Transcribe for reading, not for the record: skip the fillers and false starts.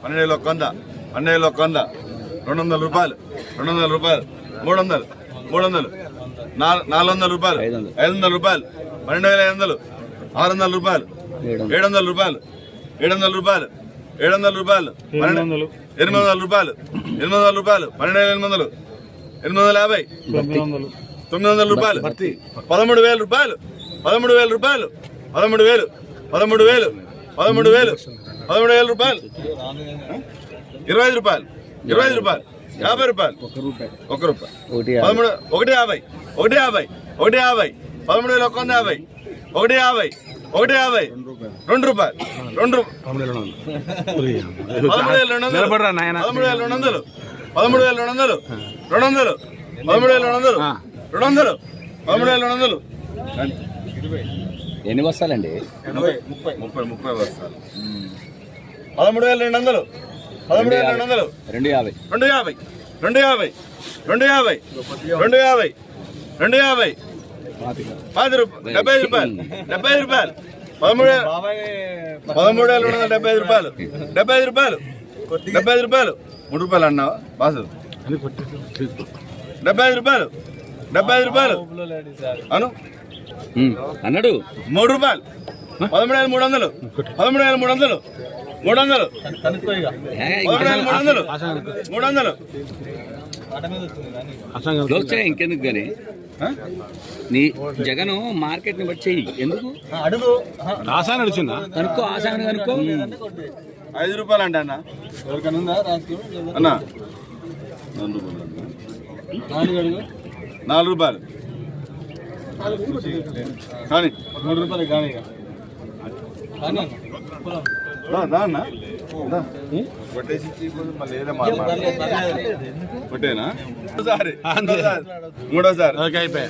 12,100 12,100 200 రూపాయలు 200 రూపాయలు 300 300 400 రూపాయలు 500 రూపాయలు 12,500 600 రూపాయలు 700 రూపాయలు 700 రూపాయలు 700 రూపాయలు 800 రూపాయలు 800 రూపాయలు 12,800 850 900 రూపాయలు 13,000 రూపాయలు 13,000 రూపాయలు 13,000 13,000 13,000 13,000 రూపాయలు 25 రూపాయలు 25 రూపాయలు 50 రూపాయలు 1 రూపాయి 150 150 150 150 13,150 150 150 2 రూపాయలు 2 13,200 13,200 200 13,200 200 13,200 ఎన్ని బస్తాలండి? 30 బస్తాలు 13,200 13,200 250 250 250 250 250 250 10 రూపాయలు 75 రూపాయలు 75 రూపాయలు 13,275 రూపాయలు 75 రూపాయలు 75 రూపాయలు 3 రూపాయలు అన్నావా బాసు 75 రూపాయలు 75 రూపాయలు అను అన్నాడు 3 రూపాయలు 13,300 13,300 300 13,300 300 ఇంకెందుకు కానీ నీ జగన్ మార్కెట్ ని బట్టి చెయ్యి. ఎందుకు అడుగు ఆశా నడిచిందా కనుక్కో, ఆశాన్ని కనుక్కో. 5 రూపాయలు అంటే అన్న అన్న 4 రూపాయలు కానీ 3 రూపాయలు కానీ కొట్టేనా మూడోసారి అయిపోయా.